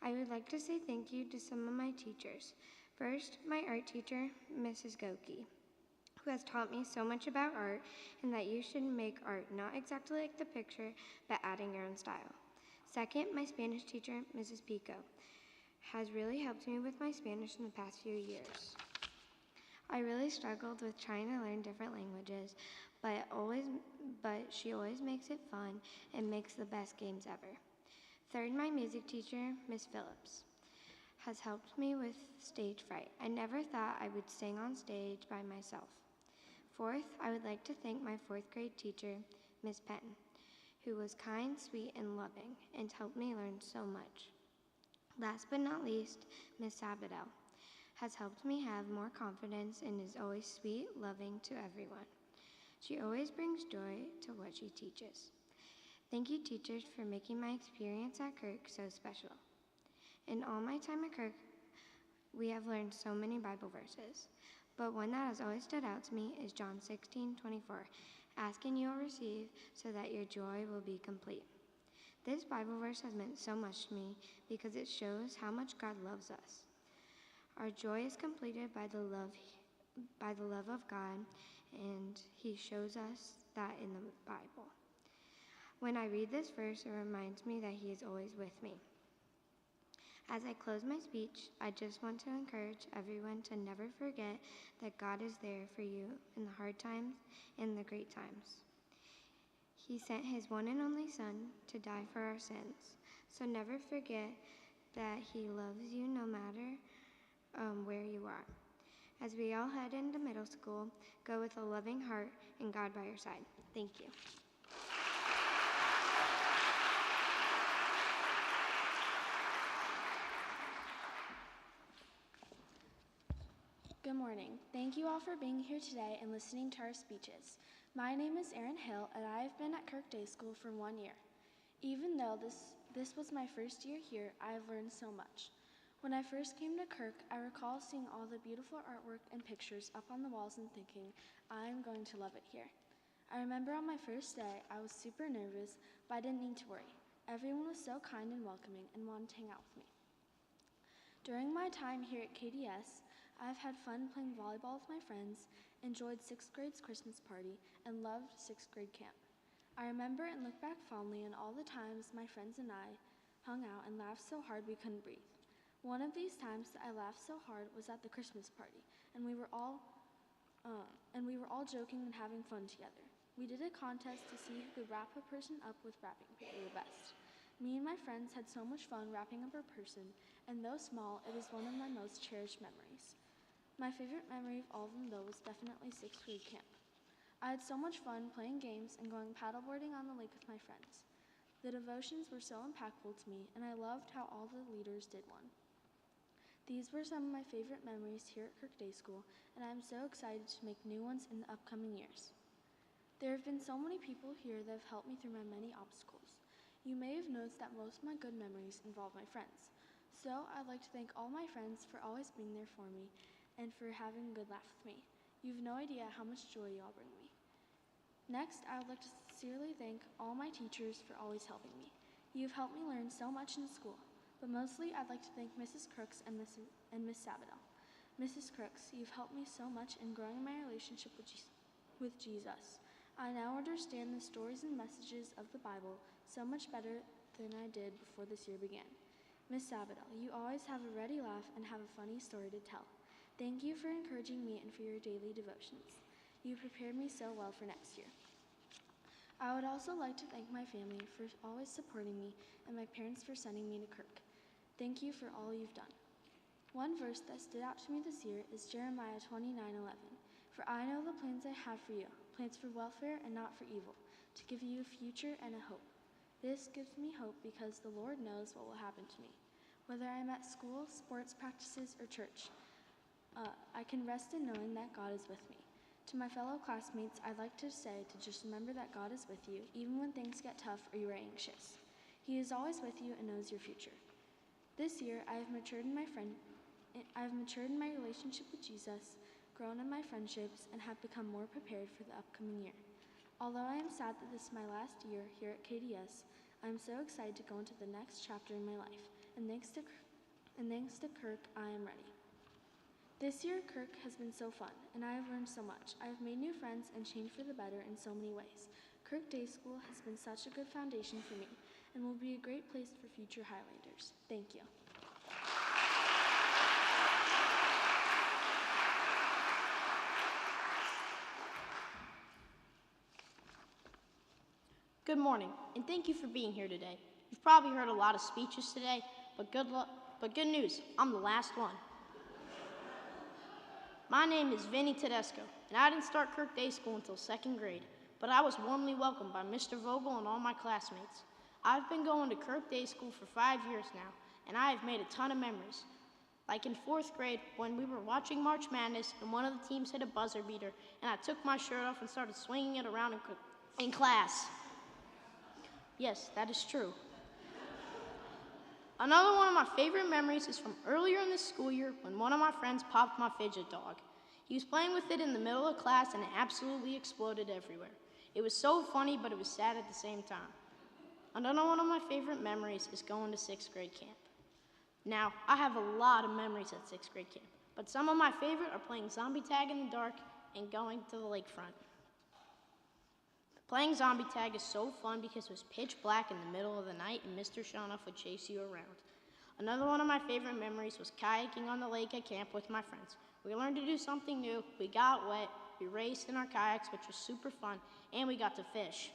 I would like to say thank you to some of my teachers. First, my art teacher, Mrs. Goki, who has taught me so much about art and that you should make art not exactly like the picture, but adding your own style. Second, my Spanish teacher, Mrs. Pico, has really helped me with my Spanish in the past few years. I really struggled with trying to learn different languages, but she always makes it fun and makes the best games ever. Third, my music teacher, Miss Phillips, has helped me with stage fright. I never thought I would sing on stage by myself. Fourth, I would like to thank my 4th grade teacher, Miss Penn, who was kind, sweet, and loving, and helped me learn so much. Last but not least, Miss Avidel has helped me have more confidence and is always sweet, loving to everyone. She always brings joy to what she teaches. Thank you, teachers, for making my experience at Kirk so special. In all my time at Kirk, we have learned so many Bible verses, but one that has always stood out to me is John 16:24. Ask and you will receive, so that your joy will be complete. This Bible verse has meant so much to me because it shows how much God loves us. Our joy is completed by the love of God, and He shows us that in the Bible. When I read this verse, it reminds me that He is always with me. As I close my speech, I just want to encourage everyone to never forget that God is there for you in the hard times and the great times. He sent His one and only Son to die for our sins. So never forget that He loves you no matter where you are. As we all head into middle school, go with a loving heart and God by your side. Thank you. Good morning. Thank you all for being here today and listening to our speeches. My name is Erin Hill, and I have been at Kirk Day School for 1 year. Even though this was my first year here, I have learned so much. When I first came to Kirk, I recall seeing all the beautiful artwork and pictures up on the walls and thinking, I'm going to love it here. I remember on my first day, I was super nervous, but I didn't need to worry. Everyone was so kind and welcoming and wanted to hang out with me. During my time here at KDS, I've had fun playing volleyball with my friends, enjoyed 6th grade's Christmas party, and loved 6th grade camp. I remember and look back fondly on all the times my friends and I hung out and laughed so hard we couldn't breathe. One of these times that I laughed so hard was at the Christmas party, and we were all joking and having fun together. We did a contest to see who could wrap a person up with wrapping paper the best. Me and my friends had so much fun wrapping up a person, and though small, it is one of my most cherished memories. My favorite memory of all of them, though, was definitely 6th grade camp. I had so much fun playing games and going paddleboarding on the lake with my friends. The devotions were so impactful to me, and I loved how all the leaders did one. These were some of my favorite memories here at Kirk Day School, and I am so excited to make new ones in the upcoming years. There have been so many people here that have helped me through my many obstacles. You may have noticed that most of my good memories involve my friends. So I'd like to thank all my friends for always being there for me and for having a good laugh with me. You have no idea how much joy you all bring me. Next, I would like to sincerely thank all my teachers for always helping me. You have helped me learn so much in school, but mostly I'd like to thank Mrs. Crooks and Miss Sabadell. Mrs. Crooks, you've helped me so much in growing my relationship with Jesus. I now understand the stories and messages of the Bible so much better than I did before this year began. Miss Sabadell, you always have a ready laugh and have a funny story to tell. Thank you for encouraging me and for your daily devotions. You prepared me so well for next year. I would also like to thank my family for always supporting me and my parents for sending me to Kirk. Thank you for all you've done. One verse that stood out to me this year is Jeremiah 29:11. For I know the plans I have for you, plans for welfare and not for evil, to give you a future and a hope. This gives me hope because the Lord knows what will happen to me. Whether I'm at school, sports practices, or church, I can rest in knowing that God is with me. To my fellow classmates, I'd like to say to just remember that God is with you, even when things get tough or you are anxious. He is always with you and knows your future. This year, I have matured in my relationship with Jesus, grown in my friendships, and have become more prepared for the upcoming year. Although I am sad that this is my last year here at KDS, I am so excited to go into the next chapter in my life, and thanks to Kirk, I am ready. This year, Kirk has been so fun, and I have learned so much. I have made new friends and changed for the better in so many ways. Kirk Day School has been such a good foundation for me, and will be a great place for future Highlanders. Thank you. Good morning, and thank you for being here today. You've probably heard a lot of speeches today, but good news, I'm the last one. My name is Vinny Tedesco, and I didn't start Kirk Day School until 2nd grade, but I was warmly welcomed by Mr. Vogel and all my classmates. I've been going to Kirk Day School for 5 years now, and I have made a ton of memories. Like in 4th grade, when we were watching March Madness, and one of the teams hit a buzzer beater, and I took my shirt off and started swinging it around in class. Yes, that is true. Another one of my favorite memories is from earlier in the school year when one of my friends popped my fidget dog. He was playing with it in the middle of class and it absolutely exploded everywhere. It was so funny, but it was sad at the same time. Another one of my favorite memories is going to 6th grade camp. Now, I have a lot of memories at 6th grade camp, but some of my favorite are playing zombie tag in the dark and going to the lakefront. Playing zombie tag is so fun because it was pitch black in the middle of the night and Mr. Shanoff would chase you around. Another one of my favorite memories was kayaking on the lake at camp with my friends. We learned to do something new, we got wet, we raced in our kayaks, which was super fun, and we got to fish.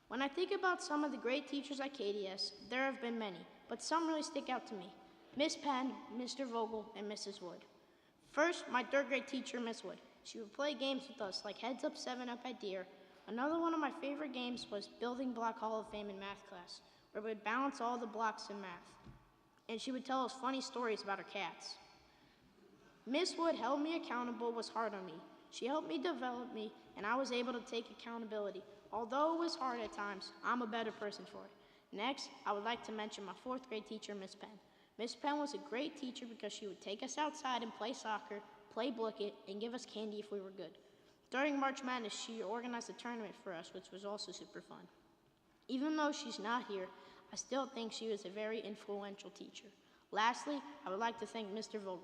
When I think about some of the great teachers at KDS, there have been many, but some really stick out to me. Miss Penn, Mr. Vogel, and Mrs. Wood. First, my 3rd grade teacher, Miss Wood. She would play games with us like Heads Up 7 Up at Deer. Another one of my favorite games was Building Block Hall of Fame in math class, where we would balance all the blocks in math. And she would tell us funny stories about her cats. Miss Wood held me accountable, was hard on me. She helped me develop me, and I was able to take accountability. Although it was hard at times, I'm a better person for it. Next, I would like to mention my 4th grade teacher, Miss Penn. Miss Penn was a great teacher because she would take us outside and play soccer, play Blicket, and give us candy if we were good. During March Madness, she organized a tournament for us, which was also super fun. Even though she's not here, I still think she was a very influential teacher. Lastly, I would like to thank Mr. Vogel.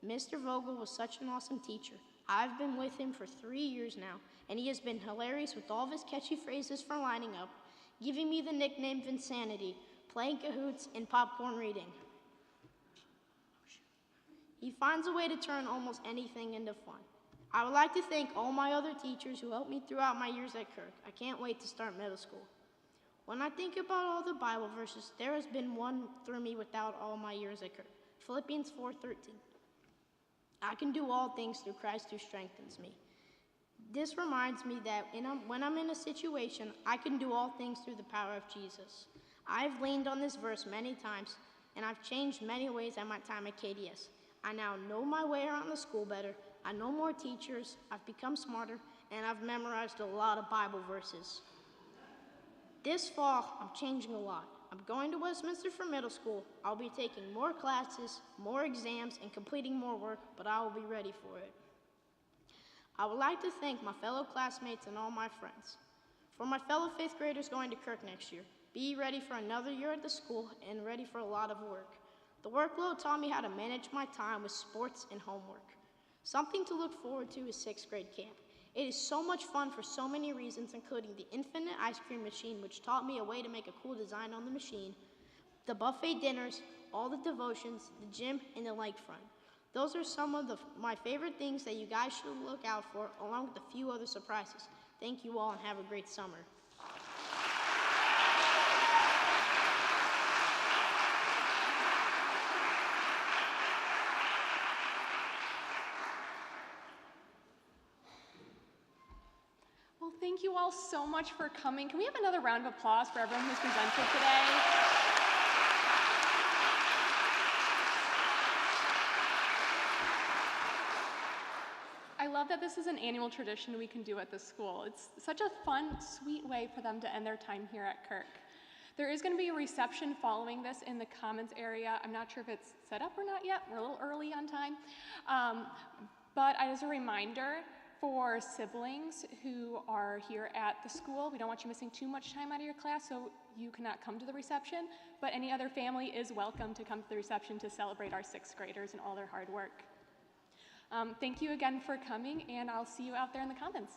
Mr. Vogel was such an awesome teacher. I've been with him for 3 years now, and he has been hilarious with all of his catchy phrases for lining up, giving me the nickname Vinsanity, playing cahoots, and popcorn reading. He finds a way to turn almost anything into fun. I would like to thank all my other teachers who helped me throughout my years at Kirk. I can't wait to start middle school. When I think about all the Bible verses, there has been one through me without all my years at Kirk. Philippians 4:13. I can do all things through Christ who strengthens me. This reminds me that when I'm in a situation, I can do all things through the power of Jesus. I've leaned on this verse many times, and I've changed many ways at my time at KDS. I now know my way around the school better. I know more teachers, I've become smarter, and I've memorized a lot of Bible verses. This fall, I'm changing a lot. I'm going to Westminster for middle school. I'll be taking more classes, more exams, and completing more work, but I will be ready for it. I would like to thank my fellow classmates and all my friends. For my fellow 5th graders going to Kirk next year, be ready for another year at the school and ready for a lot of work. The workload taught me how to manage my time with sports and homework. Something to look forward to is 6th grade camp. It is so much fun for so many reasons, including the infinite ice cream machine, which taught me a way to make a cool design on the machine, the buffet dinners, all the devotions, the gym, and the lakefront. Those are some of my favorite things that you guys should look out for, along with a few other surprises. Thank you all and have a great summer. Well, thank you all so much for coming. Can we have another round of applause for everyone who's presented today? I love that this is an annual tradition we can do at the school. It's such a fun, sweet way for them to end their time here at Kirk. There is going to be a reception following this in the Commons area. I'm not sure if it's set up or not yet. We're a little early on time. But as a reminder, for siblings who are here at the school, we don't want you missing too much time out of your class, so you cannot come to the reception, but any other family is welcome to come to the reception to celebrate our 6th graders and all their hard work. Thank you again for coming, and I'll see you out there in the Commons.